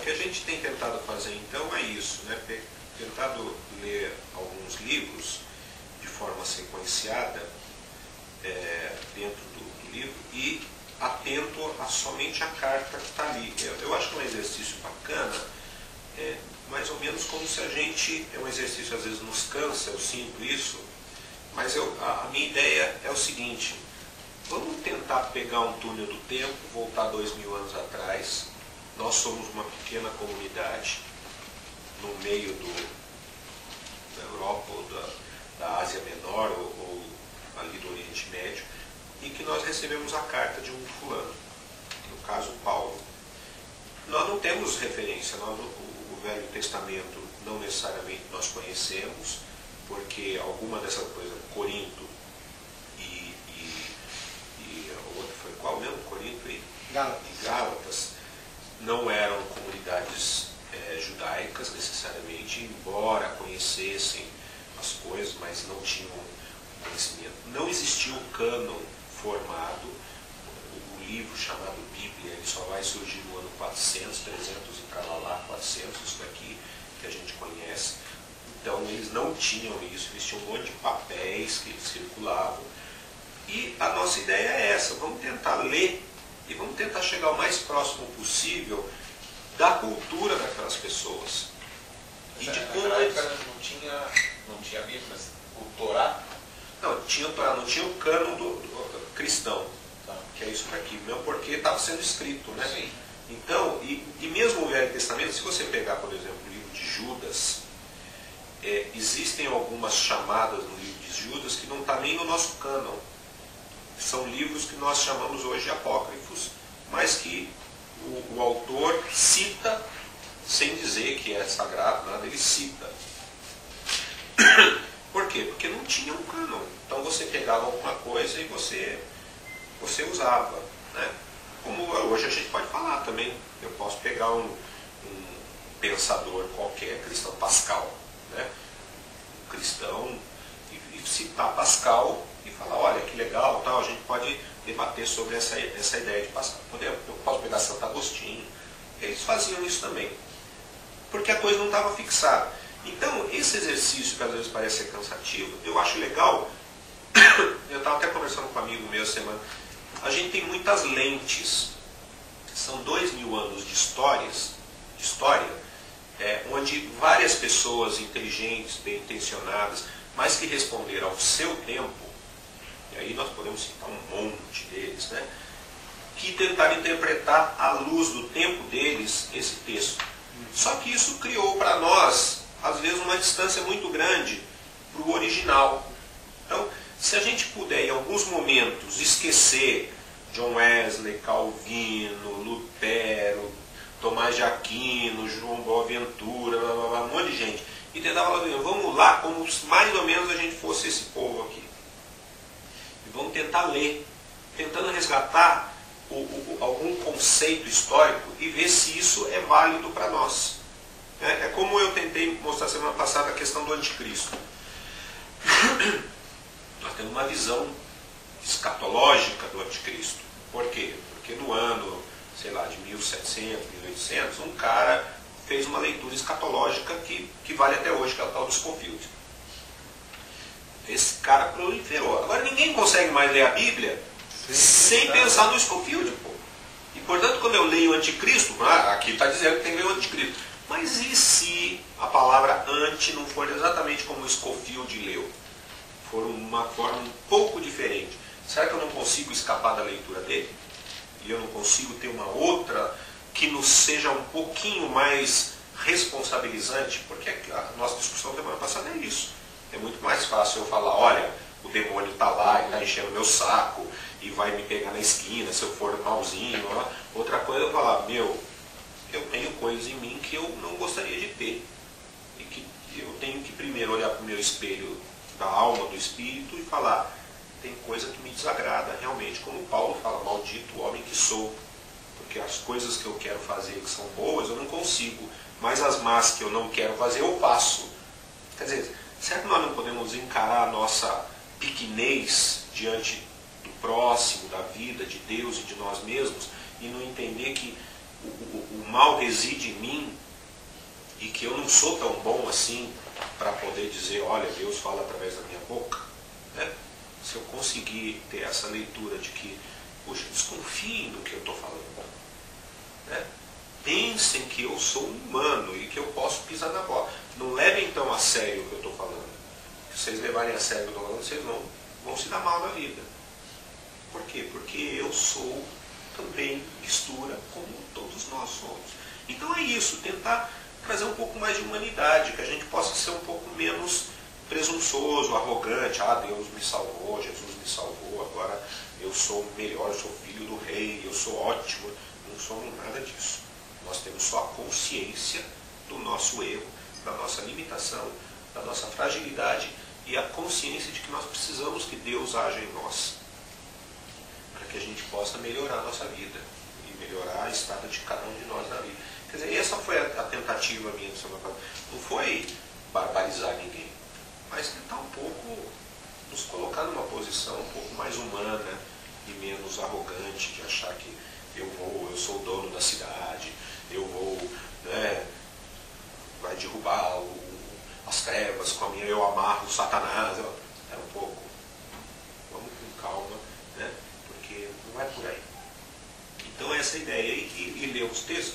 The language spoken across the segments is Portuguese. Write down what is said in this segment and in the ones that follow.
que a gente tem tentado fazer então é isso, né? Tentado ler alguns livros de forma sequenciada dentro do livro e atento somente à carta que está ali. Eu acho que é um exercício bacana, mais ou menos como se a gente, é um exercício às vezes nos cansa, eu sinto isso, mas a minha ideia é o seguinte: vamos tentar pegar um túnel do tempo, voltar 2000 anos atrás. Nós somos uma pequena comunidade no meio da Europa ou da Ásia Menor ou ali do Oriente Médio, e que nós recebemos a carta de um fulano, no caso Paulo. Nós não temos referência, o Velho Testamento não necessariamente nós conhecemos, porque alguma dessa coisa, Corinto e o outro foi qual mesmo? Corinto e Gálatas, não eram comunidades judaicas necessariamente, embora conhecessem as coisas, mas não tinham conhecimento. Não existia um cânon formado. O livro chamado Bíblia, ele só vai surgir no ano 400, 300 e tralalá, 400, isso daqui que a gente conhece. Então eles não tinham isso, eles tinham um monte de papéis que circulavam. E a nossa ideia é essa: vamos tentar ler e vamos tentar chegar o mais próximo possível da cultura daquelas pessoas. E de como eles... não tinha Bíblia, mas o Torá? Não, tinha o Torá, não tinha o cânon do cristão, tá, que é isso daqui, mesmo porque estava sendo escrito, né? Sim. Então, e mesmo o Velho Testamento, se você pegar, por exemplo, o livro de Judas, existem algumas chamadas no livro de Judas que não está nem no nosso cânon. São livros que nós chamamos hoje de apócrifos, mas que o autor cita, sem dizer que é sagrado, nada, ele cita. Por quê? Porque não tinha um cânon. Então você pegava alguma coisa e você usava, né? Como hoje a gente pode falar também. Eu posso pegar um pensador qualquer, cristão, Pascal, né? Um cristão, e citar Pascal e falar: olha que legal, tal, a gente pode debater sobre essa ideia de Pascal. Eu posso pegar Santo Agostinho. Eles faziam isso também, porque a coisa não estava fixada. Então, esse exercício que às vezes parece ser cansativo, eu acho legal. Eu estava até conversando com um amigo meu essa semana. A gente tem muitas lentes. São 2000 anos de história, onde várias pessoas inteligentes, bem intencionadas, mas que responderam ao seu tempo, e aí nós podemos citar um monte deles, né, que tentaram interpretar à luz do tempo deles esse texto. Só que isso criou para nós, às vezes, uma distância muito grande para o original. Então, se a gente puder, em alguns momentos, esquecer John Wesley, Calvino, Lutero, Tomás de Aquino, João Boaventura, um monte de gente, e tentar falar: vamos lá, como se mais ou menos a gente fosse esse povo aqui. E vamos tentar ler, tentando resgatar algum conceito histórico e ver se isso é válido para nós. É como eu tentei mostrar semana passada a questão do anticristo. Nós temos uma visão escatológica do anticristo. Por quê? Porque no ano, sei lá, de 1700, 1800, um cara fez uma leitura escatológica que vale até hoje, que é o tal do Scofield. Esse cara proliferou. Agora ninguém consegue mais ler a Bíblia sem pensar no Scofield, pô. E portanto, quando eu leio o anticristo, aqui está dizendo que tem que ler o anticristo. Mas e se a palavra anti não for exatamente como o Scofield leu? For uma forma um pouco diferente. Será que eu não consigo escapar da leitura dele? E eu não consigo ter uma outra que nos seja um pouquinho mais responsabilizante? Porque a nossa discussão da semana passada é isso. É muito mais fácil eu falar: olha, o demônio está lá e está enchendo meu saco e vai me pegar na esquina se eu for malzinho. Outra coisa é eu falar: meu, eu tenho coisas em mim que eu não gostaria de ter. E que eu tenho que primeiro olhar para o meu espelho da alma, do espírito, e falar: tem coisa que me desagrada realmente. Como Paulo fala: maldito o homem que sou. Porque as coisas que eu quero fazer que são boas eu não consigo, mas as más que eu não quero fazer eu faço. Quer dizer, será que nós não podemos encarar a nossa pequenez diante do próximo, da vida, de Deus e de nós mesmos, e não entender que o mal reside em mim e que eu não sou tão bom assim para poder dizer, olha, Deus fala através da minha boca, né? Se eu conseguir ter essa leitura de que, poxa, desconfiem do que eu estou falando, né? Pensem que eu sou humano e que eu posso pisar na bola. Não levem então a sério o que eu estou falando. Se vocês levarem a sério o que eu estou falando, vocês vão se dar mal na vida. Por quê? Porque eu sou também mistura como todos nós somos. Então é isso, tentar trazer um pouco mais de humanidade, que a gente possa ser um pouco menos presunçoso, arrogante. Ah, Deus me salvou, Jesus me salvou, agora eu sou melhor, eu sou filho do rei, eu sou ótimo. Não somos nada disso. Nós temos só a consciência do nosso erro, da nossa limitação, da nossa fragilidade e a consciência de que nós precisamos que Deus haja em nós, para que a gente possa melhorar a nossa vida e melhorar a estada de cada um de nós na vida. Quer dizer, essa foi a tentativa minha de semana passada. Não foi barbarizar ninguém, mas tentar um pouco nos colocar numa posição um pouco mais humana e menos arrogante, de achar que eu sou o dono da cidade, eu vou, né, vai derrubar as trevas com a minha, eu amarro o Satanás. É um pouco, vamos com calma, né, porque não é por aí. Então essa ideia e ler os textos.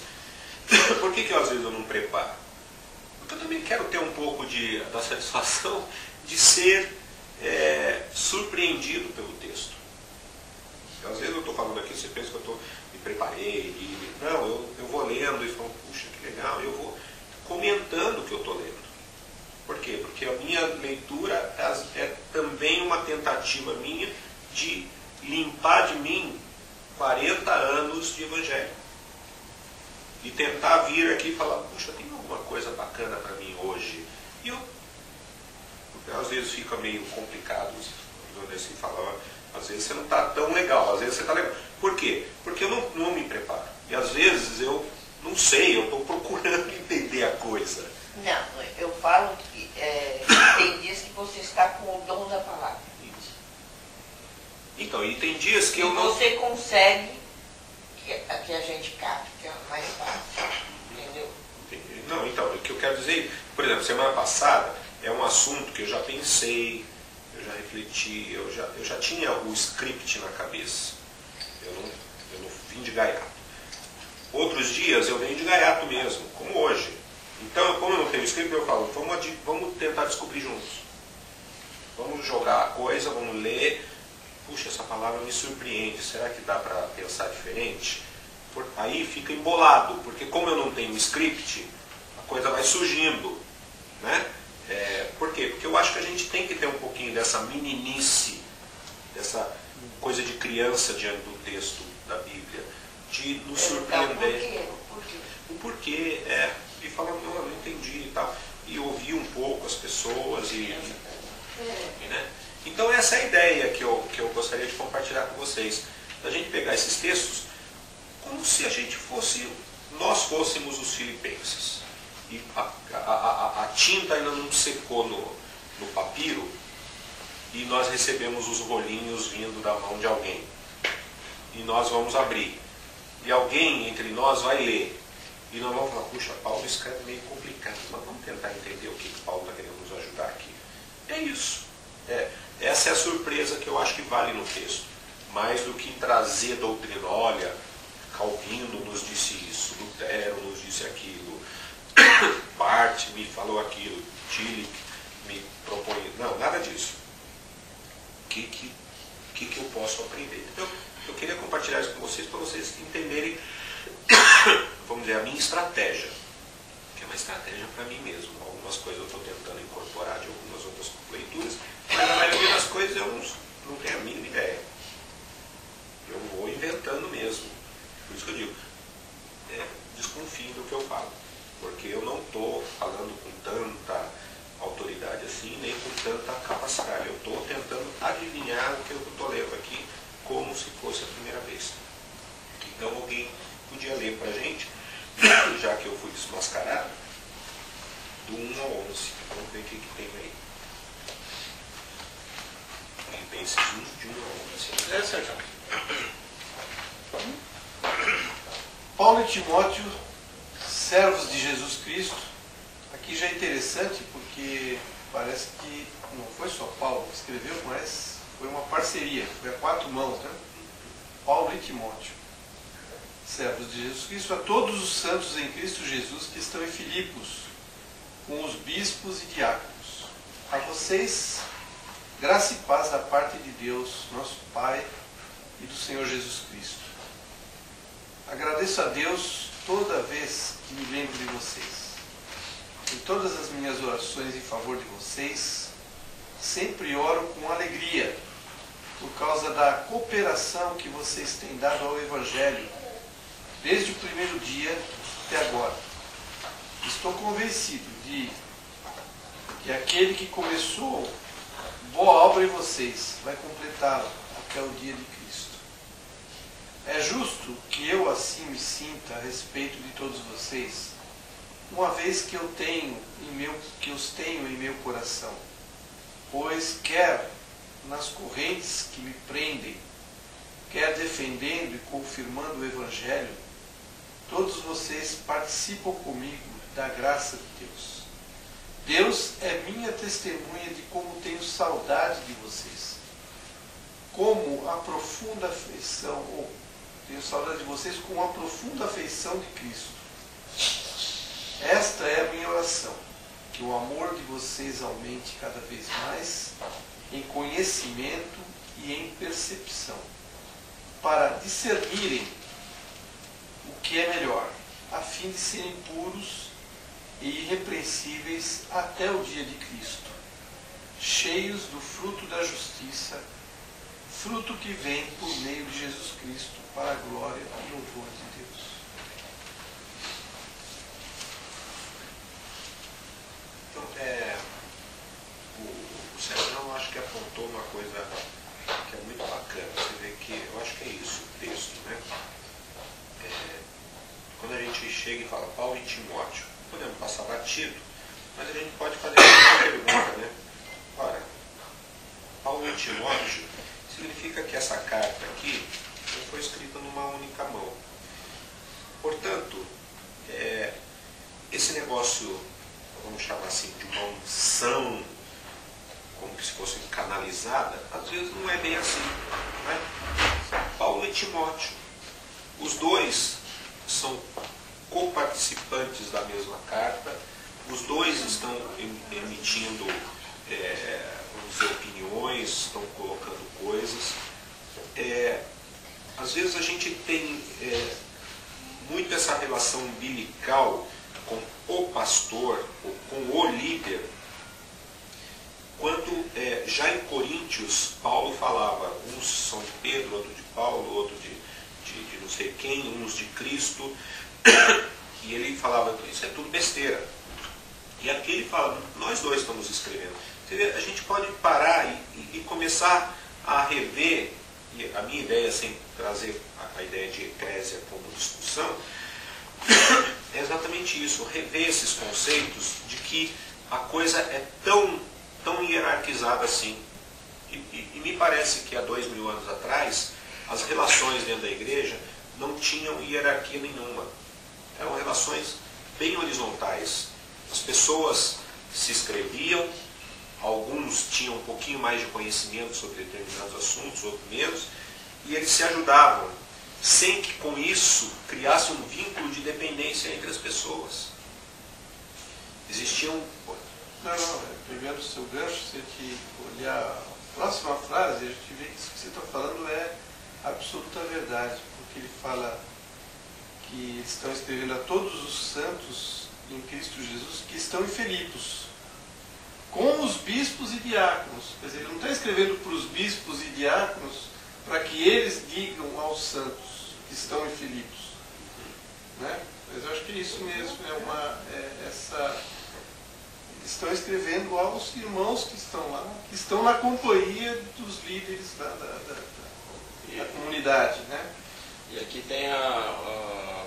Por que às vezes eu não preparo? Porque eu também quero ter um pouco da satisfação de ser surpreendido pelo texto. Às vezes eu estou falando aqui, você pensa que eu me preparei, não, eu vou lendo e falo, puxa, que legal, eu vou comentando o que eu estou lendo. Por quê? Porque a minha leitura é também uma tentativa minha de limpar de mim 40 anos de evangelho. E tentar vir aqui e falar, puxa, tem alguma coisa bacana para mim hoje. E às vezes fica meio complicado, assim, falar, às vezes você não está tão legal, às vezes você está legal. Por quê? Porque eu não me preparo. E às vezes eu não sei, eu estou procurando entender a coisa. Não, eu falo que tem dias que você está com o dom da palavra. Isso. Então, e tem dias que eu não... você consegue que a gente capta, que é mais fácil, entendeu? Não, então, o que eu quero dizer, por exemplo, semana passada é um assunto que eu já pensei, eu já refleti, eu já tinha o script na cabeça. Eu não vim de gaiato. Outros dias eu venho de gaiato mesmo, como hoje. Então, como eu não tenho script, eu falo, vamos tentar descobrir juntos. Vamos jogar a coisa, vamos ler. Puxa, essa palavra me surpreende, será que dá para pensar diferente? Aí fica embolado, porque como eu não tenho script, a coisa vai surgindo, né? Por quê? Porque eu acho que a gente tem que ter um pouquinho dessa meninice, dessa coisa de criança diante do texto da Bíblia, de nos surpreender. O porquê, e falar, não, eu não entendi e tal, e ouvir um pouco as pessoas, né? Então essa é a ideia que eu gostaria de compartilhar com vocês, da gente pegar esses textos como se nós fôssemos os filipenses. E a tinta ainda não secou no papiro e nós recebemos os rolinhos vindo da mão de alguém. E nós vamos abrir. E alguém entre nós vai ler. E nós vamos falar, puxa, Paulo escreve meio complicado, mas vamos tentar entender o que Paulo está querendo nos ajudar aqui. É isso. Essa é a surpresa que eu acho que vale no texto. Mais do que trazer doutrina. Olha, Calvino nos disse isso, Lutero nos disse aquilo, Barth me falou aquilo, Tillich me propõe... Não, nada disso. O que eu posso aprender? Então, eu queria compartilhar isso com vocês, para vocês entenderem, vamos dizer, a minha estratégia. Que é uma estratégia para mim mesmo. Algumas coisas eu estou tentando incorporar de algumas outras leituras, mas a maioria das coisas eu não tenho a mínima ideia. Eu vou inventando mesmo. Por isso que eu digo, desconfiem do que eu falo. Porque eu não estou falando com tanta autoridade assim, nem com tanta capacidade. Eu estou tentando adivinhar o que eu estou lendo aqui, como se fosse a primeira vez. Então alguém podia ler para a gente, já que eu fui desmascarado, do 1 ao 11. Vamos ver o que tem aí. Filipenses 1, de 1 ao 11. Sérgio. Paulo e Timóteo, servos de Jesus Cristo. Aqui já é interessante porque parece que não foi só Paulo que escreveu, mas foi uma parceria, foi a 4 mãos, né? Paulo e Timóteo, servos de Jesus Cristo, a todos os santos em Cristo Jesus que estão em Filipos, com os bispos e diáconos. A vocês, graça e paz da parte de Deus, nosso Pai, e do Senhor Jesus Cristo. Agradeço a Deus toda vez que me lembro de vocês. Em todas as minhas orações em favor de vocês, sempre oro com alegria, por causa da cooperação que vocês têm dado ao Evangelho, desde o primeiro dia até agora. Estou convencido de que aquele que começou boa obra em vocês vai completá-la até o dia de Cristo. É justo que eu assim me sinta a respeito de todos vocês, uma vez que os tenho em meu coração, pois quer nas correntes que me prendem, quer defendendo e confirmando o Evangelho, todos vocês participam comigo da graça de Deus. Deus é minha testemunha de como tenho saudade de vocês, como a profunda afeição, tenho saudade de vocês com a profunda afeição de Cristo. Esta é a minha oração, que o amor de vocês aumente cada vez mais em conhecimento e em percepção, para discernirem o que é melhor, a fim de serem puros e irrepreensíveis até o dia de Cristo, cheios do fruto da justiça, fruto que vem por meio de Jesus Cristo, para a glória e louvor de Deus. Então, o Sérgio, acho que apontou uma coisa que é muito bacana. Você vê que, eu acho que é isso, o texto, né? Quando a gente chega e fala Paulo e Timóteo, podemos passar batido, mas a gente pode fazer uma pergunta, né? Ora, Paulo e Timóteo significa que essa carta aqui não foi escrita numa única mão. Portanto, esse negócio, vamos chamar assim, de uma unção, como se fosse canalizada, às vezes não é bem assim, né? Paulo e Timóteo, os dois são coparticipantes da mesma carta, os dois estão emitindo vamos dizer, opiniões, estão colocando coisas. Às vezes a gente tem muito essa relação umbilical com o pastor ou com o líder, quando já em Coríntios Paulo falava, uns são de Pedro, outro de Paulo, outro de não sei quem, uns de Cristo, e ele falava, isso é tudo besteira. E aqui ele fala, nós dois estamos escrevendo. A gente pode parar e começar a rever, e a minha ideia, sem trazer a ideia de eclésia como discussão, é exatamente isso, rever esses conceitos de que a coisa é tão hierarquizada assim. E me parece que há 2000 anos atrás, as relações dentro da igreja não tinham hierarquia nenhuma. Eram relações bem horizontais. As pessoas se escreviam, alguns tinham um pouquinho mais de conhecimento sobre determinados assuntos, outros menos, e eles se ajudavam, sem que com isso criasse um vínculo de dependência entre as pessoas. Existiam... Pegando o seu gancho, se a gente olhar a próxima frase, a gente vê que isso que você está falando é absoluta verdade, porque ele fala que estão escrevendo a todos os santos em Cristo Jesus que estão em Filipos, com os bispos e diáconos. Quer dizer, ele não está escrevendo para os bispos e diáconos para que eles digam aos santos que estão em Filipos, né? Mas eu acho que é isso mesmo, estão escrevendo aos irmãos que estão lá, que estão na companhia dos líderes da comunidade, né? E aqui tem a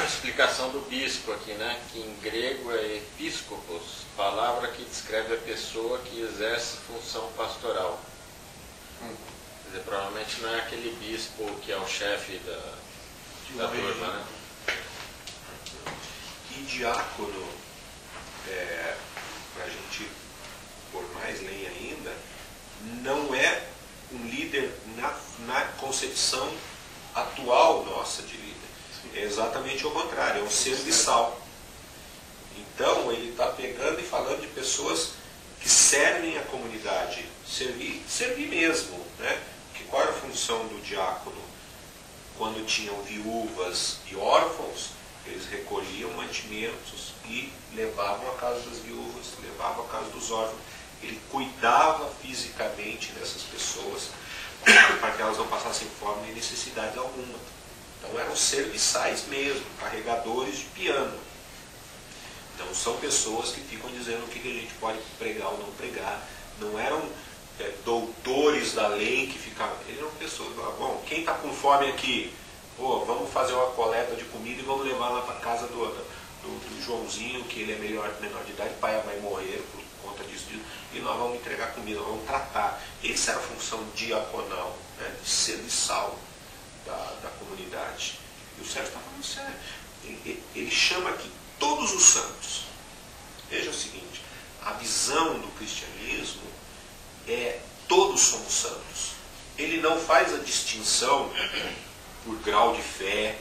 explicação do bispo aqui, né? Que em grego é episcopos, palavra que descreve a pessoa que exerce função pastoral. Quer dizer, provavelmente não é aquele bispo que é o chefe da turma, né? E diácono, para a gente pôr mais lenha ainda, não é um líder na concepção atual nossa de líder. É exatamente o contrário, é um serviçal. Então ele está pegando e falando de pessoas que servem a comunidade, servir mesmo, né? Que qual era a função do diácono? Quando tinham viúvas e órfãos, eles recolhiam mantimentos e levavam à casa das viúvas, levavam à casa dos órfãos. Ele cuidava fisicamente dessas pessoas para que elas não passassem fome nem necessidade alguma. Então eram serviçais mesmo, carregadores de piano. Então são pessoas que ficam dizendo o que a gente pode pregar ou não pregar. Não eram doutores da lei que ficavam. Eles eram pessoas que falavam, bom, quem está com fome aqui? Pô, vamos fazer uma coleta de comida e vamos levar lá para casa do Joãozinho, que ele é menor de idade, o pai vai morrer por conta disso, e nós vamos entregar comida, nós vamos tratar. Essa era a função diaconal, né, de serviçal da comunidade. E o Sérgio está falando sério. Ele chama aqui todos os santos. Veja o seguinte, a visão do cristianismo é todos somos santos. Ele não faz a distinção por grau de fé,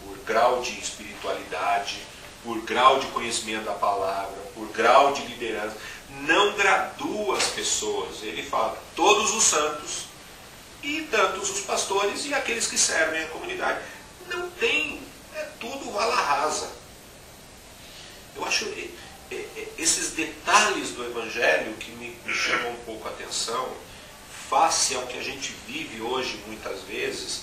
por grau de espiritualidade, por grau de conhecimento da palavra, por grau de liderança. Não gradua as pessoas. Ele fala todos os santos e tantos os pastores e aqueles que servem a comunidade. Não tem, é tudo vala rasa. Eu acho esses detalhes do Evangelho que me chamam um pouco a atenção, face ao que a gente vive hoje muitas vezes,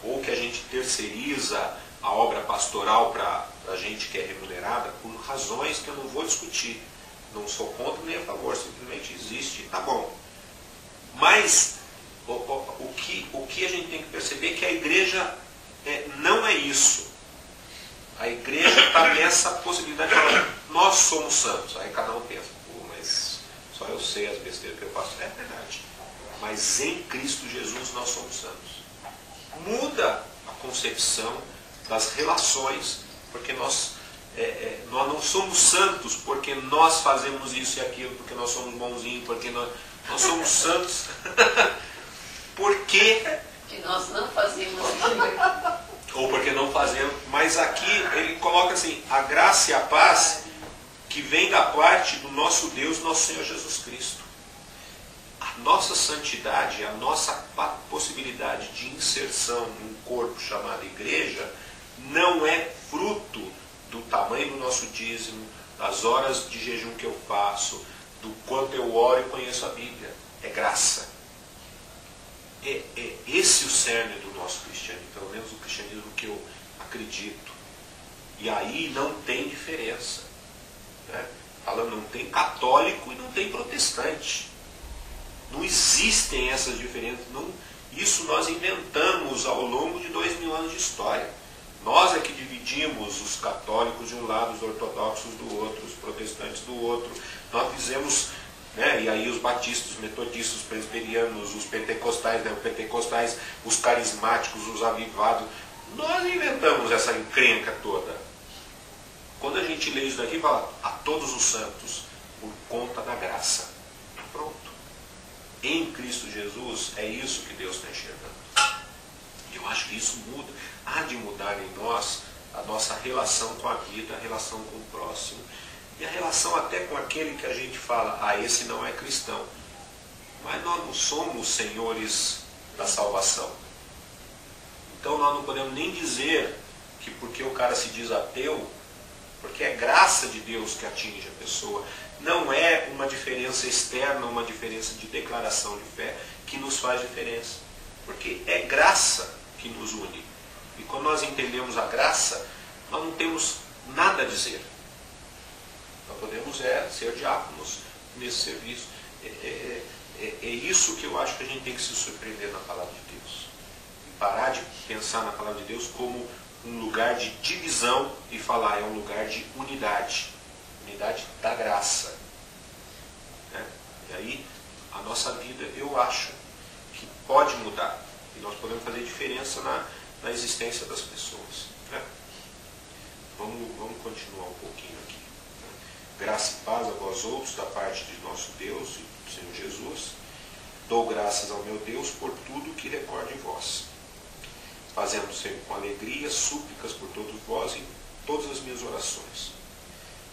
ou que a gente terceiriza a obra pastoral para a gente que é remunerada, por razões que eu não vou discutir. Não sou contra nem a favor, simplesmente existe, tá bom. Mas o que a gente tem que perceber é que a igreja não é isso. A igreja está nessa possibilidade de falar, nós somos santos. Aí cada um pensa, pô, mas só eu sei as besteiras que eu faço. É verdade. Mas em Cristo Jesus nós somos santos. Muda a concepção das relações, porque nós não somos santos porque nós fazemos isso e aquilo, porque nós somos bonzinhos, porque nós somos santos porque Que nós não fazemos aquilo. ou porque não fazemos, mas aqui ele coloca assim, a graça e a paz que vem da parte do nosso Deus, nosso Senhor Jesus Cristo. A nossa santidade, a nossa possibilidade de inserção num corpo chamado igreja, não é fruto do tamanho do nosso dízimo, das horas de jejum que eu faço, do quanto eu oro e conheço a Bíblia. É graça. É esse o cerne do nosso cristianismo, pelo menos o cristianismo que eu acredito. E aí não tem diferença. Né? Falando, não tem católico e não tem protestante. Não existem essas diferenças. Isso nós inventamos ao longo de 2000 anos de história. Nós é que dividimos os católicos de um lado, os ortodoxos do outro, os protestantes do outro. Nós fizemos, né, e aí os batistas, os metodistas, os presbiterianos, os pentecostais, os carismáticos, os avivados. Nós inventamos essa encrenca toda. Quando a gente lê isso daqui, fala a todos os santos, por conta da graça. Pronto. Em Cristo Jesus, é isso que Deus está enxergando. E eu acho que isso muda. Há de mudar em nós a nossa relação com a vida, a relação com o próximo. E a relação até com aquele que a gente fala, esse não é cristão. Mas nós não somos senhores da salvação. Então nós não podemos nem dizer que porque o cara se diz ateu, porque é graça de Deus que atinge a pessoa. Não é uma diferença externa, uma diferença de declaração de fé que nos faz diferença. Porque é graça que nos une. E quando nós entendemos a graça, nós não temos nada a dizer. Nós podemos ser diáconos nesse serviço. É isso que eu acho que a gente tem que se surpreender na palavra de Deus. E parar de pensar na palavra de Deus como um lugar de divisão e falar, é um lugar de unidade. Unidade da graça. Né? E aí, a nossa vida, eu acho que pode mudar. E nós podemos fazer diferença na na existência das pessoas. Né? Vamos continuar um pouquinho aqui. Né? Graça e paz a vós outros, da parte de nosso Deus e do Senhor Jesus. Dou graças ao meu Deus por tudo que recordo em vós, fazendo sempre com alegria súplicas por todos vós em todas as minhas orações,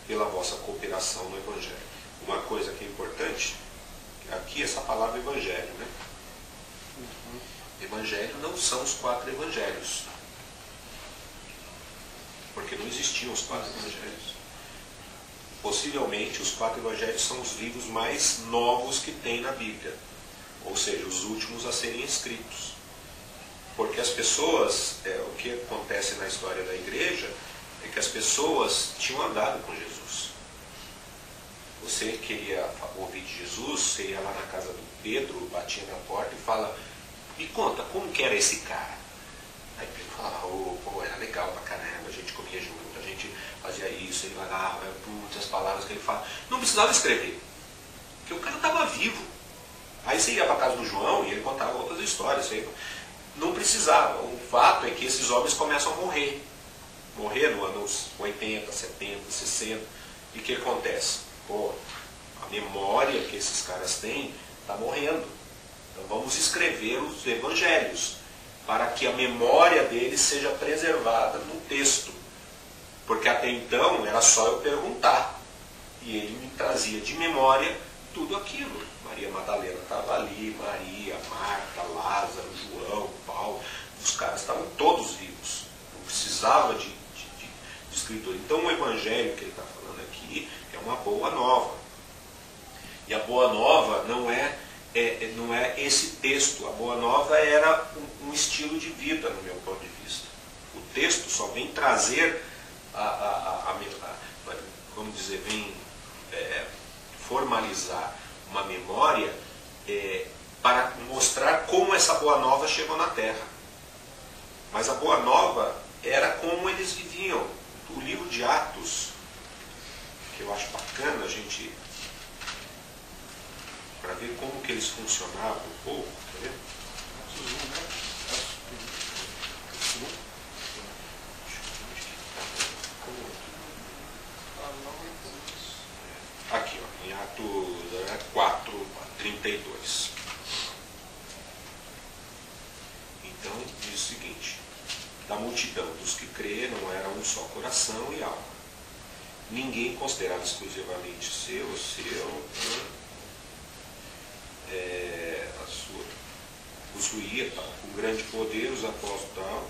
pela vossa cooperação no Evangelho. Uma coisa que é importante, aqui essa palavra Evangelho, né? Evangelho não são os 4 evangelhos, porque não existiam os 4 evangelhos. Possivelmente os 4 evangelhos são os livros mais novos que tem na Bíblia, ou seja, os últimos a serem escritos. Porque as pessoas, o que acontece na história da igreja, é que as pessoas tinham andado com Jesus. Você queria ouvir de Jesus, você ia lá na casa do Pedro, batia na porta e fala: me conta, como que era esse cara? Aí Pedro falava: pô, era legal pra caramba, a gente comia junto, a gente fazia isso, ele falava, as palavras que ele fala. Não precisava escrever, porque o cara estava vivo. Aí você ia para casa do João e ele contava outras histórias. Não precisava. O fato é que esses homens começam a morrer. Morrer no anos 80, 70, 60. E o que acontece? Pô, a memória que esses caras têm está morrendo. Então vamos escrever os evangelhos para que a memória deles seja preservada no texto. Porque até então era só eu perguntar. E ele me trazia de memória tudo aquilo. Maria Madalena estava ali, Maria, Marta, Lázaro, João, Paulo. Os caras estavam todos vivos. Não precisava de escritor. Então o evangelho que ele está falando aqui é uma boa nova. E a boa nova não é esse texto. A boa nova era um estilo de vida, no meu ponto de vista. O texto só vem trazer vamos dizer, vem formalizar uma memória para mostrar como essa boa nova chegou na Terra. Mas a boa nova era como eles viviam. O livro de Atos, que eu acho bacana a gente, para ver como que eles funcionavam um pouco, tá vendo? Aqui, ó, em Atos 4, 32. Então, diz o seguinte: da multidão dos que creram era um só coração e alma. Ninguém considerava exclusivamente seu, a sua. Possuía, com grande poder, os apóstolos tal.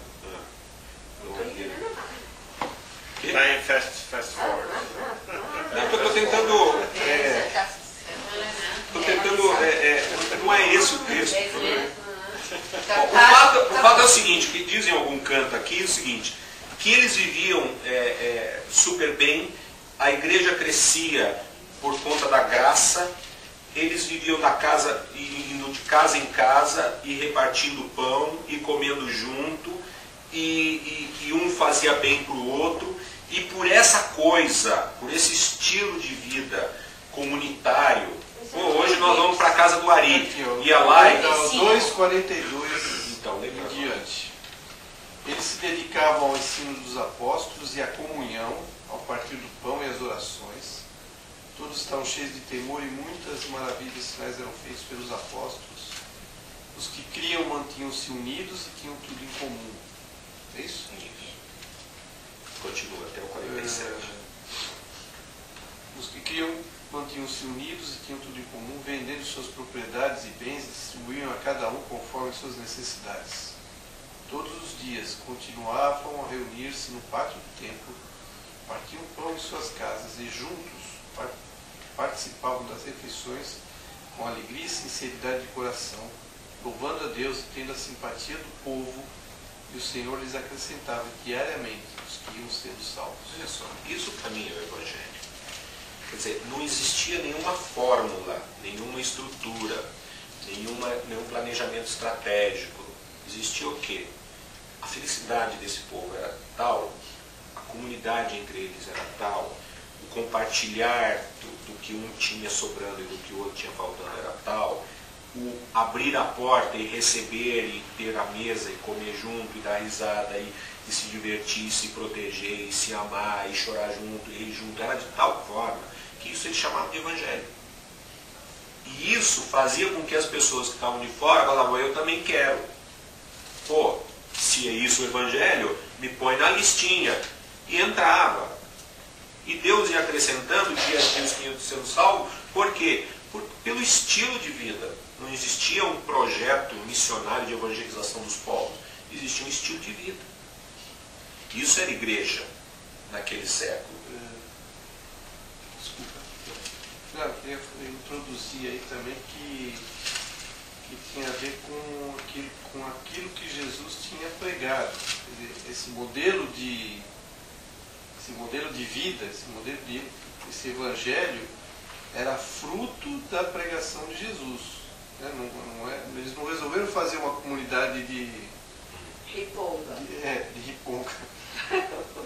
Está em fast forward. Estou tentando. Não é esse o texto. O fato é o seguinte, que dizem em algum canto aqui, é o seguinte, que eles viviam super bem, a igreja crescia por conta da graça, eles viviam da casa, indo de casa em casa e repartindo pão e comendo junto, e um fazia bem para o outro, e por essa coisa, por esse estilo de vida comunitário, hoje nós vamos para a casa do Ari, ia lá e... 2,42 então, em diante. Eles se dedicavam ao ensino dos apóstolos e à comunhão, ao partir do pão e às orações. Todos estavam cheios de temor e muitas maravilhas e sinais eram feitos pelos apóstolos. Os que criam mantinham-se unidos e tinham tudo em comum. É isso? Isso. Continua até o 47. Os que criam mantinham-se unidos e tinham tudo em comum, vendendo suas propriedades e bens, distribuíam a cada um conforme suas necessidades. Todos os dias continuavam a reunir-se no pátio do templo, partiam pão em suas casas e juntos participavam das refeições com alegria e sinceridade de coração, louvando a Deus e tendo a simpatia do povo, e o Senhor lhes acrescentava diariamente os que iam sendo salvos. Olha só, isso para mim é o Evangelho. Quer dizer, não existia nenhuma fórmula, nenhuma estrutura, nenhum planejamento estratégico. Existia o quê? A felicidade desse povo era tal, a comunidade entre eles era tal, o compartilhar do que um tinha sobrando e do que o outro tinha faltando era tal, o abrir a porta e receber e ter a mesa e comer junto e dar risada e se divertir, se proteger e se amar e chorar junto e rir junto, era de tal forma que isso eles chamavam de evangelho. E isso fazia com que as pessoas que estavam de fora falavam, eu também quero. Pô, se é isso o evangelho, me põe na listinha. E entrava. E Deus ia acrescentando dias que iam sendo salvos. Por quê? Pelo estilo de vida. Não existia um projeto missionário de evangelização dos povos. Existia um estilo de vida. Isso era igreja naquele século. Desculpa. Não, eu queria introduzir aí também que tinha a ver com aquilo que Jesus tinha pregado. Quer dizer, esse modelo de vida, esse evangelho era fruto da pregação de Jesus. Né? Eles não resolveram fazer uma comunidade de Riponga. De riponga.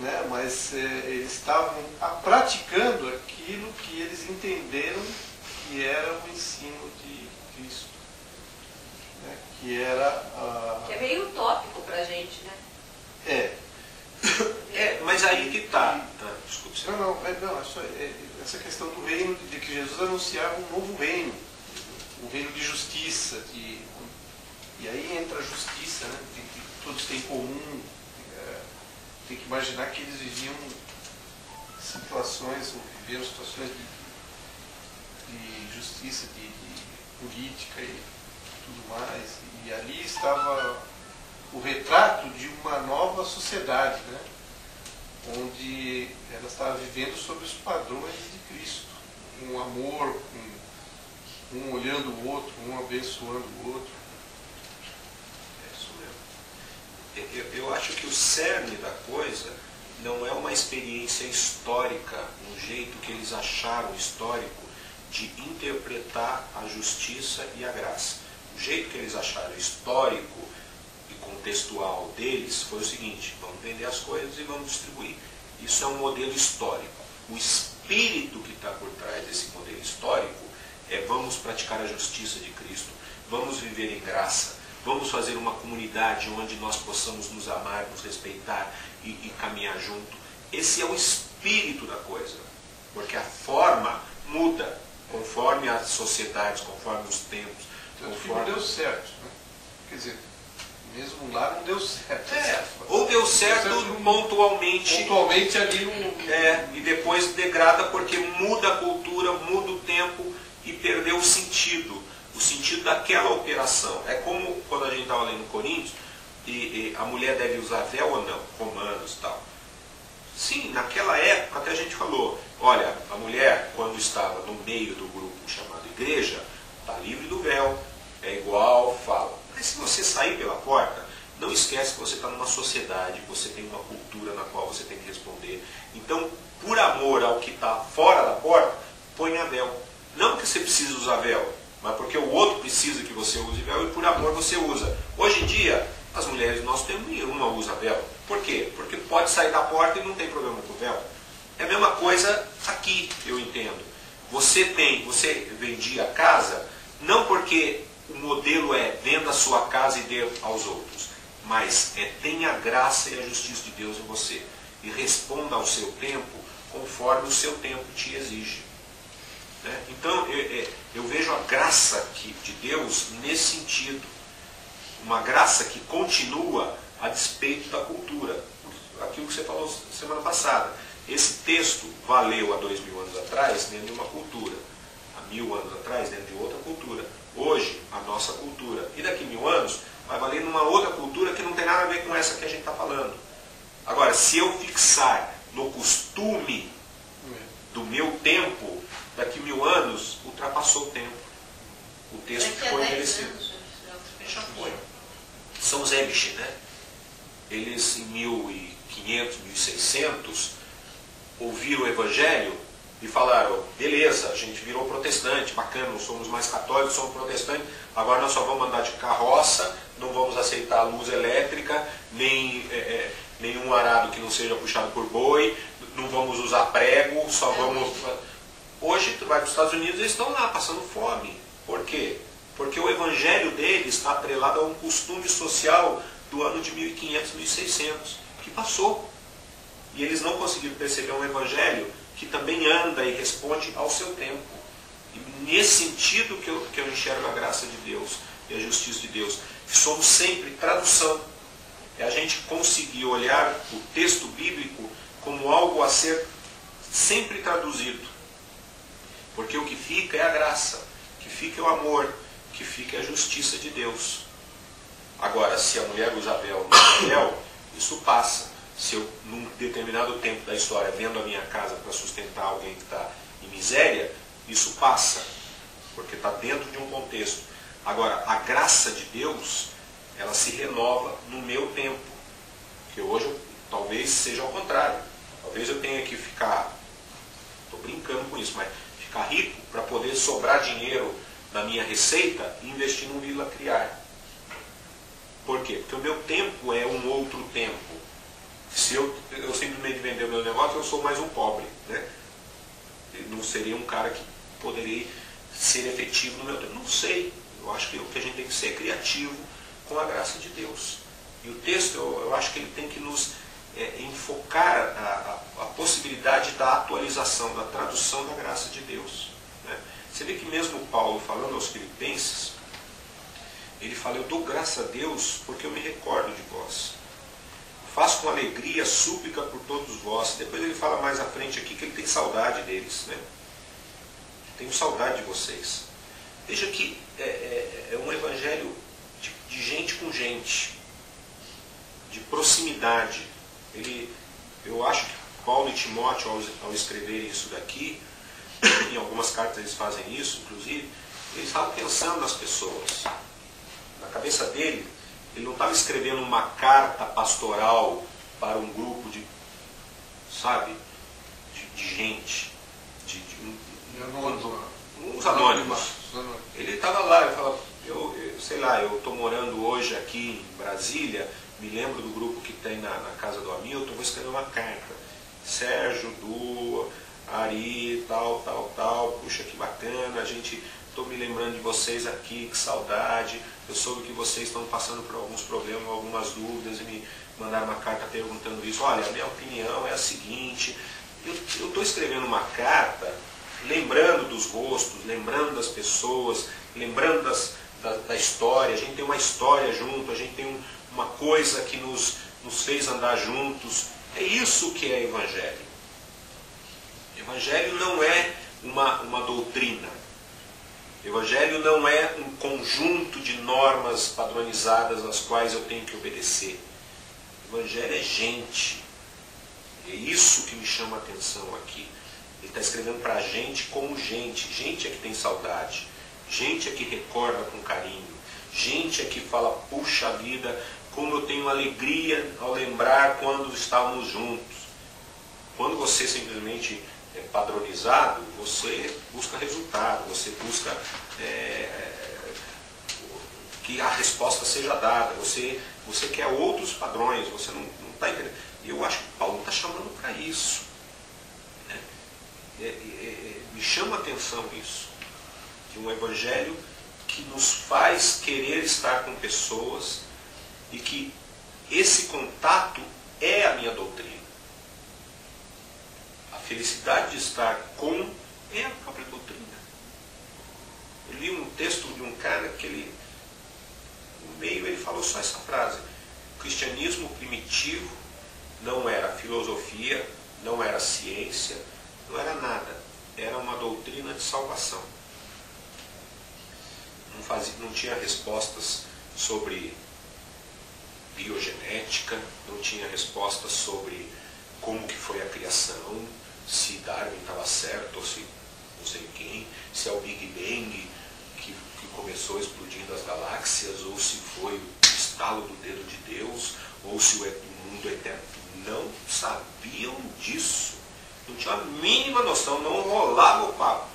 Né? Mas eles estavam praticando aquilo que eles entenderam que era o ensino de Cristo. Né? Que era Que é meio utópico pra gente, né? Mas aí que está. Desculpe. Essa questão do reino, de que Jesus anunciava um novo reino, um reino de justiça, e aí entra a justiça, né? Que todos têm em comum. Tem que imaginar que eles viviam situações, ou viveram situações de justiça, de política e tudo mais, e ali estava o retrato de uma nova sociedade, né? Onde ela estava vivendo sob os padrões de Cristo, com amor, com um olhando o outro, um abençoando o outro. É isso mesmo. Eu acho que o cerne da coisa não é uma experiência histórica, um jeito que eles acharam histórico de interpretar a justiça e a graça. O jeito que eles acharam histórico e contextual deles foi o seguinte: vamos vender as coisas e vamos distribuir. Isso é um modelo histórico. O espírito que está por trás desse modelo histórico é: vamos praticar a justiça de Cristo, vamos viver em graça, vamos fazer uma comunidade onde nós possamos nos amar, nos respeitar e caminhar junto. Esse é o espírito da coisa, porque a forma muda conforme as sociedades, conforme os tempos. Tanto que não deu certo, né? Quer dizer, mesmo lá não deu certo. Ou deu certo pontualmente. Pontualmente ali e depois degrada porque muda a cultura, muda o tempo e perdeu o sentido daquela operação. É como quando a gente estava lendo Coríntios, e a mulher deve usar véu ou não, Romanos e tal. Sim, naquela época até a gente falou, olha, a mulher quando estava no meio do grupo chamado igreja, está livre do véu, é igual, fala. Mas se você sair pela porta, não esquece que você está numa sociedade, você tem uma cultura na qual você tem que responder. Então, por amor ao que está fora da porta, ponha véu. Não que você precise usar véu, mas porque o outro precisa que você use véu e por amor você usa. Hoje em dia, as mulheres do nosso tempo, nenhuma usa véu. Por quê? Porque pode sair da porta e não tem problema com o véu. É a mesma coisa aqui, eu entendo. Você vendia a casa, não porque o modelo é venda a sua casa e dê aos outros, mas tenha a graça e a justiça de Deus em você. E responda ao seu tempo conforme o seu tempo te exige. Né? Então, eu vejo a graça de Deus nesse sentido. Uma graça que continua a despeito da cultura. Aquilo que você falou semana passada. Esse texto valeu há 2000 anos atrás dentro de uma cultura. Há 1000 anos atrás dentro de outra cultura. Hoje, a nossa cultura. E daqui 1000 anos, vai valer numa outra cultura que não tem nada a ver com essa que a gente está falando. Agora, se eu fixar no costume do meu tempo, daqui 1000 anos, ultrapassou o tempo. O texto ficou envelhecido. Já foi. São os Amish, né? Eles, em 1500, 1600, ouviram o Evangelho e falaram, beleza, a gente virou protestante, bacana, não somos mais católicos, somos protestantes, agora nós só vamos andar de carroça, não vamos aceitar luz elétrica, nenhum arado que não seja puxado por boi, não vamos usar prego, só vamos... Hoje, tu vai para os Estados Unidos, eles estão lá passando fome. Por quê? Porque o evangelho deles está atrelado a um costume social do ano de 1500, 1600, que passou. E eles não conseguiram perceber um evangelho que também anda e responde ao seu tempo. E nesse sentido que eu enxergo a graça de Deus e a justiça de Deus, que somos sempre tradução. É a gente conseguir olhar o texto bíblico como algo a ser sempre traduzido. Porque o que fica é a graça, o que fica é o amor, o que fica é a justiça de Deus. Agora, se a mulher usa véu no véu, isso passa. Se eu, num determinado tempo da história, vendo a minha casa para sustentar alguém que está em miséria, isso passa, porque está dentro de um contexto. Agora, a graça de Deus, ela se renova no meu tempo. Que hoje talvez seja ao contrário. Talvez eu tenha que ficar, estou brincando com isso, mas ficar rico para poder sobrar dinheiro na minha receita e investir no Vila Criar. Por quê? Porque o meu tempo é um outro tempo. Se eu simplesmente vender o meu negócio, eu sou mais um pobre, né? Eu não seria um cara que poderia ser efetivo no meu tempo. Não sei. Eu acho que o que a gente tem que ser é criativo com a graça de Deus. E o texto, eu acho que ele tem que nos enfocar a possibilidade da atualização, da tradução da graça de Deus, né? Você vê que mesmo Paulo, falando aos Filipenses, ele fala: eu dou graça a Deus porque eu me recordo de vós. Faço com alegria súplica por todos vós. Depois ele fala mais à frente aqui que ele tem saudade deles, né? Tenho saudade de vocês. Veja que é um evangelho de gente com gente, de proximidade. Eu acho que Paulo e Timóteo, ao escreverem isso daqui, em algumas cartas eles fazem isso, inclusive, eles estavam pensando nas pessoas. Na cabeça dele, ele não estava escrevendo uma carta pastoral para um grupo de, sabe, de gente, uns anônimos. Ele estava lá, ele falava, sei lá, eu estou morando hoje aqui em Brasília, me lembro do grupo que tem na casa do Hamilton, vou escrever uma carta. Sérgio, Du, Ari, tal, puxa que bacana, estou me lembrando de vocês aqui, que saudade, eu soube que vocês estão passando por alguns problemas, algumas dúvidas, e me mandaram uma carta perguntando isso. Olha, a minha opinião é a seguinte, eu estou escrevendo uma carta, lembrando dos rostos, lembrando das pessoas, lembrando da história, a gente tem uma história junto, a gente tem uma coisa que nos fez andar juntos. É isso que é Evangelho. Evangelho não é uma doutrina. Evangelho não é um conjunto de normas padronizadas às quais eu tenho que obedecer. Evangelho é gente. É isso que me chama a atenção aqui. Ele está escrevendo para a gente como gente. Gente é que tem saudade. Gente é que recorda com carinho. Gente é que fala, puxa vida, como eu tenho alegria ao lembrar quando estávamos juntos. Quando você simplesmente é padronizado, você busca resultado, você busca que a resposta seja dada, você quer outros padrões, você não está entendendo. E eu acho que Paulo está chamando para isso. Né? Me chama a atenção isso, que um evangelho que nos faz querer estar com pessoas e que esse contato é a minha doutrina. A felicidade de estar com é a própria doutrina. Eu li um texto de um cara que no meio ele falou só essa frase: o cristianismo primitivo não era filosofia, não era ciência, não era nada. Era uma doutrina de salvação. Não tinha respostas sobre biogenética, não tinha respostas sobre como que foi a criação, se Darwin estava certo ou se não sei quem, se é o Big Bang que começou explodindo as galáxias, ou se foi o estalo do dedo de Deus, ou se o mundo é eterno. Não sabiam disso. Não tinha a mínima noção, não rolava o papo.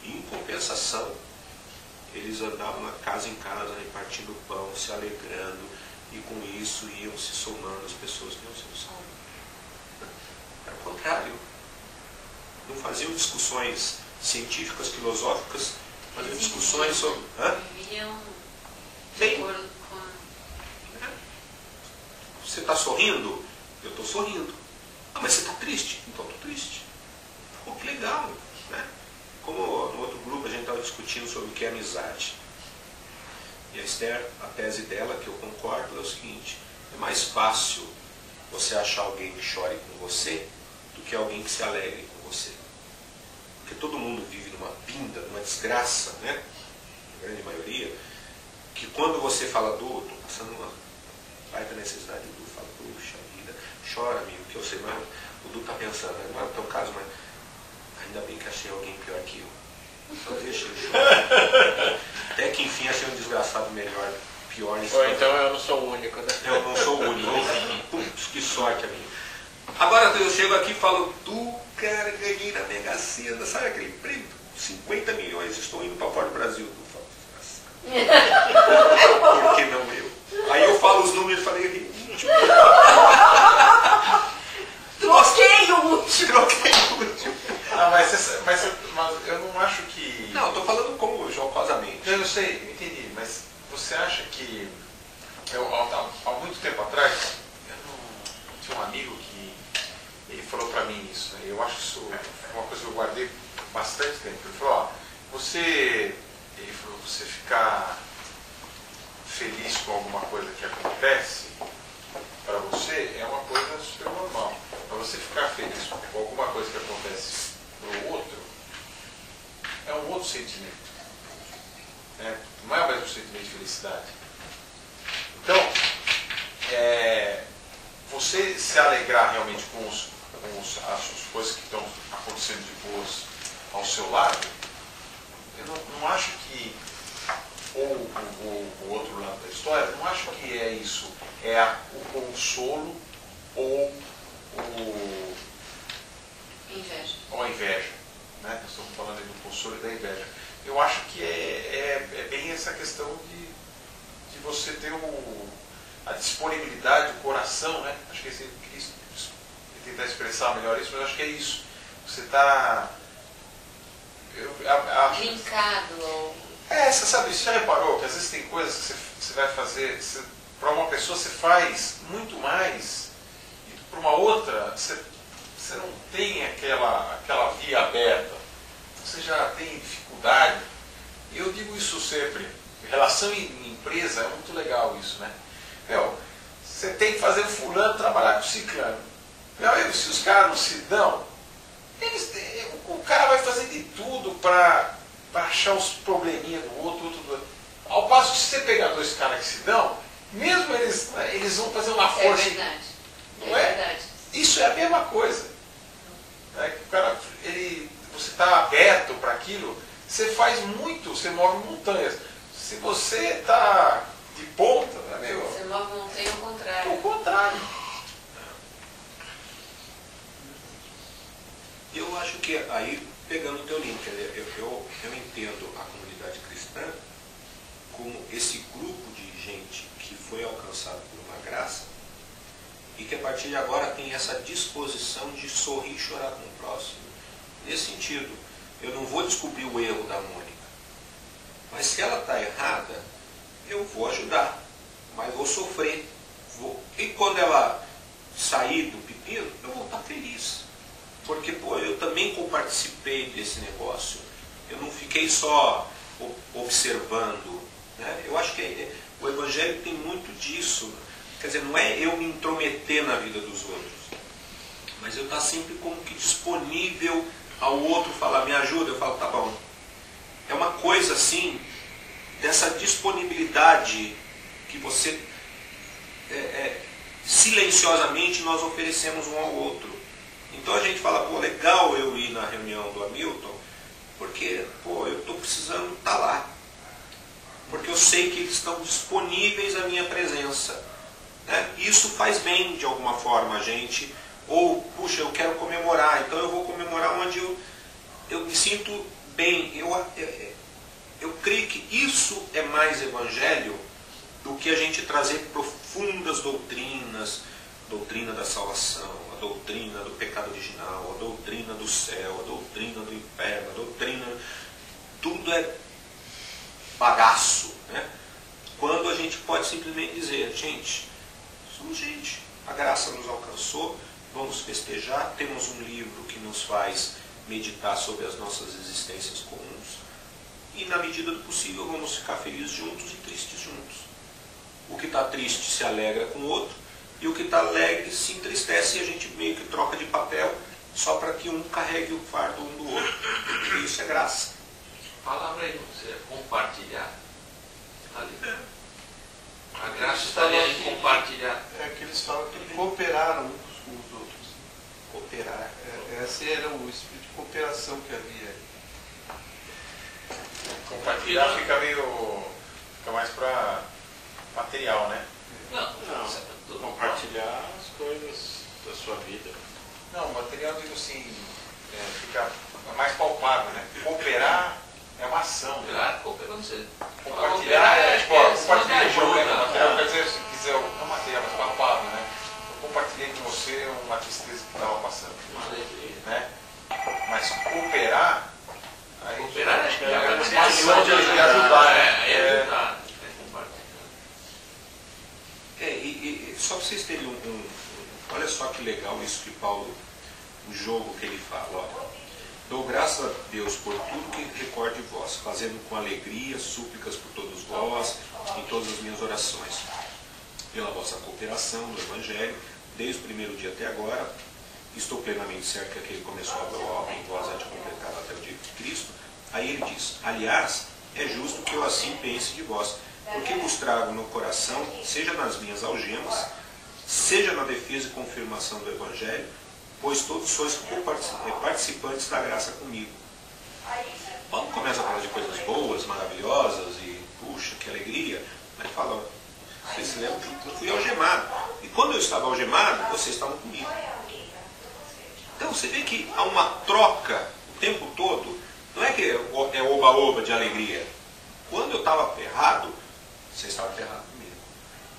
Em compensação, eles andavam casa em casa, repartindo pão, se alegrando, e com isso iam se somando as pessoas que iam sendo salvas. Era o contrário. Não faziam discussões científicas, filosóficas, fazendo discussões sobre... Hã? Viviam de Sim. acordo com... Você está sorrindo? Eu estou sorrindo. Ah, mas você está triste? Então eu estou triste. Pô, que legal, né? Como no outro grupo a gente estava discutindo sobre o que é amizade. E a Esther, a tese dela, que eu concordo, é o seguinte: é mais fácil você achar alguém que chore com você do que alguém que se alegre com você. Porque todo mundo vive numa pinda, numa desgraça, né? A grande maioria, que quando você fala, estou passando uma baita necessidade, o Du fala, puxa vida, chora, amigo, que eu sei, mas o Du está pensando, né? Não é o teu caso, mas ainda bem que achei alguém pior que eu. Só deixa ele chorar. Até que enfim achei um desgraçado melhor, pior. Ou então eu não sou o único, né? Eu não sou o único. Putz, que sorte a minha. Agora eu chego aqui e falo, Du, cara, ganhei na Mega Sena, sabe aquele prêmio? 50 milhões, estou indo para fora do Brasil. Du fala, desgraçado. Por que não eu? Aí eu falo os números e falei, Troquei o último. troquei o último. Ah, mas eu não acho que... Não, estou falando como jocosamente. Eu não sei, eu entendi, mas você acha que... há muito tempo atrás, eu tinha um amigo que ele falou pra mim isso, né? Eu acho isso uma coisa que eu guardei bastante tempo. Ele falou, ó, você ficar feliz com alguma coisa que acontece para você é uma coisa super normal. Para você ficar feliz com alguma coisa que acontece para o outro, é um outro sentimento. Não é mais um sentimento de felicidade. Então, você se alegrar realmente com as coisas que estão acontecendo de boas ao seu lado, eu não acho que, ou o outro lado da história, não acho que é isso, o consolo ou a inveja. Né? Nós estamos falando aí do consolo e da inveja. Eu acho que é bem essa questão de você ter a disponibilidade, o coração, né? Acho que eu queria tentar expressar melhor isso, mas acho que é isso. Você está... Linkado. Você sabe, você já reparou que às vezes tem coisas que você vai fazer, para uma pessoa você faz muito mais, e para uma outra você não tem aquela via aberta, você já tem dificuldade. E eu digo isso sempre, relação em empresa é muito legal isso, né? Você tem que fazer o fulano trabalhar com o ciclano. Se os caras não se dão, o cara vai fazer de tudo para achar os probleminhas do outro. Ao passo que se você pegar dois caras que se dão, mesmo eles vão fazer uma força. É verdade. Não é? Verdade. Isso é a mesma coisa. O cara, você está aberto para aquilo, você faz muito, você move montanhas. Se você está de ponta, Você move montanha ao contrário. o contrário. Eu acho que aí, pegando o teu link, eu entendo a comunidade cristã como esse grupo de gente que foi alcançado por uma graça e que a partir de agora tem essa disposição de sorrir e chorar com o próximo. Nesse sentido, eu não vou descobrir o erro da Mônica, mas se ela está errada, eu vou ajudar, mas vou sofrer. E quando ela sair do pepino, eu vou estar feliz. Porque, eu também participei desse negócio. Eu não fiquei só observando. Né? Eu acho que o Evangelho tem muito disso. Quer dizer, não é eu me intrometer na vida dos outros, mas eu estar sempre como que disponível ao outro falar, me ajuda, eu falo, tá bom. É uma coisa assim, dessa disponibilidade que você, silenciosamente, nós oferecemos um ao outro. Então a gente fala, legal eu ir na reunião do Hamilton, porque, eu estou precisando estar lá. Porque eu sei que eles estão disponíveis à minha presença. Né? Isso faz bem, de alguma forma, a gente. Ou, puxa, eu quero comemorar, então eu vou comemorar onde eu me sinto bem. Eu creio que isso é mais evangelho do que a gente trazer profundas doutrinas, doutrina da salvação, a doutrina do pecado original, a doutrina do céu, a doutrina do inferno, a doutrina... Tudo é bagaço, né? Quando a gente pode simplesmente dizer, gente, somos gente, a graça nos alcançou, vamos festejar, temos um livro que nos faz meditar sobre as nossas existências comuns e na medida do possível vamos ficar felizes juntos e tristes juntos. O que está triste se alegra com o outro e o que está alegre se entristece e a gente meio que troca de papel só para que um carregue o fardo um do outro. E isso é graça. A palavra aí não seria compartilhar. Ali. A graça estaria em compartilhar. É que eles falam que cooperaram uns com os outros. Cooperar. Esse era o espírito de cooperação que havia aí. Compartilhar fica mais para material, né? Não, compartilhar as coisas da sua vida. Não, material eu digo assim, fica mais palpável, né? Cooperar é uma ação. Né? Compartilhar tipo, compartilhar o problema. Material quer dizer, se quiser, não material, mas palpável, né? Eu compartilhei com você uma tristeza que estava passando. Né? Mas cooperar. Aí, Cooperar é uma ação de ajudar. Só para vocês terem olha só que legal isso que Paulo, o jogo que ele fala. Ó. Dou graças a Deus por tudo que recorde vós, fazendo com alegria súplicas por todos vós, em todas as minhas orações, pela vossa cooperação no Evangelho, desde o primeiro dia até agora. Estou plenamente certo que aquele começou a obra em vós há de completar até o dia de Cristo. Aí ele diz, aliás, é justo que eu assim pense de vós, porque vos trago no coração, seja nas minhas algemas, seja na defesa e confirmação do Evangelho, pois todos sois participantes da graça comigo. Paulo começa a falar de coisas boas, maravilhosas, e puxa, que alegria, mas fala, vocês se lembram que eu fui algemado, e quando eu estava algemado, vocês estavam comigo. Então você vê que há uma troca o tempo todo, não é que é oba-oba de alegria. Quando eu estava ferrado, vocês estavam ferrados comigo.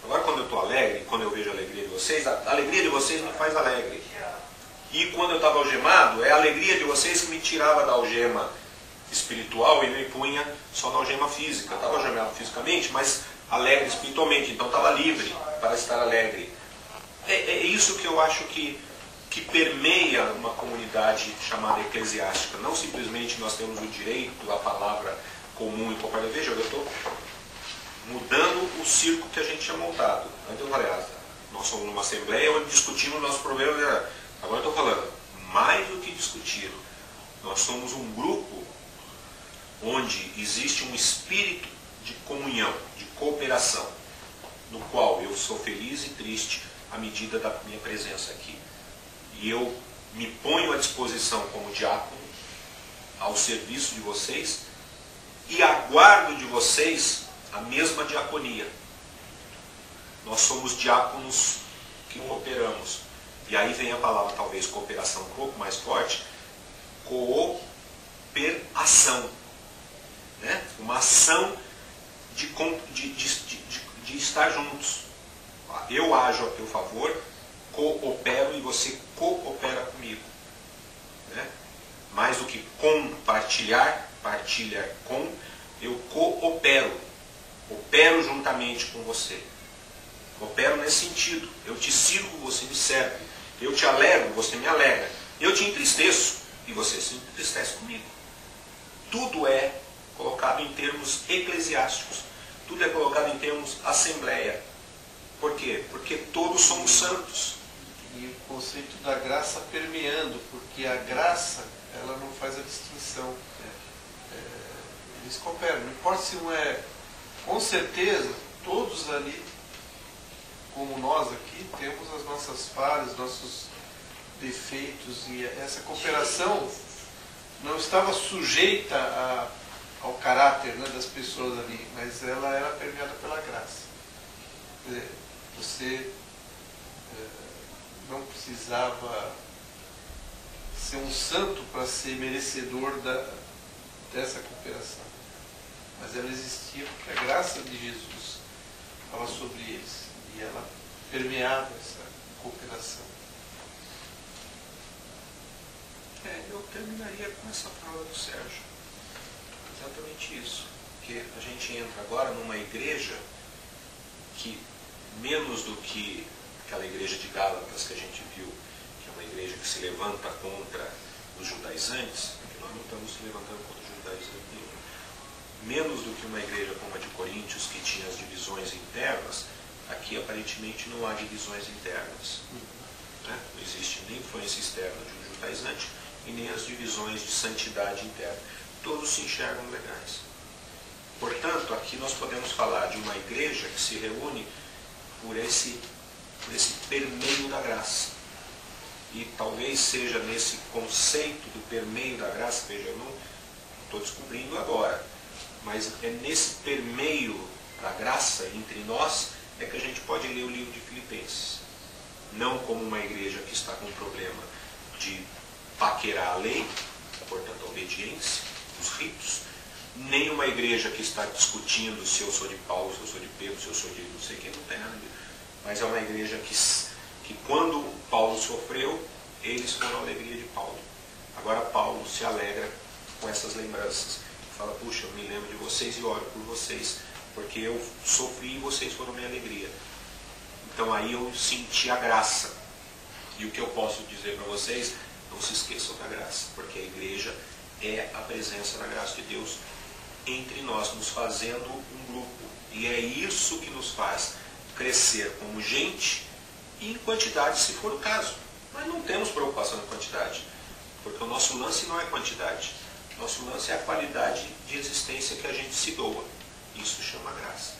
Agora quando eu estou alegre, quando eu vejo a alegria de vocês, a alegria de vocês me faz alegre. E quando eu estava algemado, é a alegria de vocês que me tirava da algema espiritual e me punha só na algema física. Eu estava algemado fisicamente, mas alegre espiritualmente, então estava livre para estar alegre. É isso que eu acho que permeia uma comunidade chamada eclesiástica. Não simplesmente nós temos o direito à palavra comum e compartilhar. Veja, eu estou mudando o circo que a gente tinha montado. Antes eu falei, nós somos numa assembleia onde discutimos o nosso problema. Agora eu estou falando, mais do que discutir, nós somos um grupo onde existe um espírito de comunhão, de cooperação, no qual eu sou feliz e triste à medida da minha presença aqui. E eu me ponho à disposição como diácono, ao serviço de vocês, e aguardo de vocês a mesma diaconia. Nós somos diáconos que cooperamos. E aí vem a palavra, talvez, cooperação um pouco mais forte, cooperação. Né? Uma ação de estar juntos. Eu ajo a teu favor, coopero e você coopera comigo. Né? Mais do que compartilhar, partilhar com, eu coopero. Opero juntamente com você. Opero nesse sentido. Eu te sirvo, você me serve. Eu te alegro, você me alegra. Eu te entristeço e você se entristece comigo. Tudo é colocado em termos eclesiásticos. Tudo é colocado em termos assembleia. Por quê? Porque todos somos santos. E o conceito da graça permeando, porque a graça, ela não faz a distinção. Eles cooperam. Não importa se um é... Com certeza, todos ali, como nós aqui, temos as nossas falhas, nossos defeitos, e essa cooperação não estava sujeita ao caráter, né, das pessoas ali, mas ela era permeada pela graça. Quer dizer, você não precisava ser um santo para ser merecedor dessa cooperação. Mas ela existia porque a graça de Jesus estava sobre eles e ela permeava essa cooperação. Eu terminaria com essa fala do Sérgio. Exatamente isso. porque a gente entra agora numa igreja que, menos do que aquela igreja de Gálatas que a gente viu, que é uma igreja que se levanta contra os judaizantes, porque nós não estamos se levantando contra os judaizantes nenhum. Menos do que uma igreja como a de Coríntios, que tinha as divisões internas, aqui aparentemente não há divisões internas. Né? Não existe nem influência externa de um judaizante e nem as divisões de santidade interna. Todos se enxergam legais. Portanto, aqui nós podemos falar de uma igreja que se reúne por esse permeio da graça. E talvez seja nesse conceito do permeio da graça, veja, eu não estou descobrindo agora, mas é nesse permeio da graça entre nós é que a gente pode ler o livro de Filipenses. Não como uma igreja que está com problema de paquerar a lei, portanto a obediência, os ritos, nem uma igreja que está discutindo se eu sou de Paulo, se eu sou de Pedro, se eu sou de não sei quem, não tem nada a ver. Mas é uma igreja que quando Paulo sofreu, eles foram a alegria de Paulo. Agora Paulo se alegra com essas lembranças. Fala, puxa, eu me lembro de vocês e oro por vocês, porque eu sofri e vocês foram minha alegria. Então aí eu senti a graça. E o que eu posso dizer para vocês, não se esqueçam da graça, porque a igreja é a presença da graça de Deus entre nós, nos fazendo um grupo. E é isso que nos faz crescer como gente e em quantidade, se for o caso. Mas não temos preocupação em quantidade, porque o nosso lance não é quantidade. Nosso lance é a qualidade de existência que a gente se doa. Isso chama graça.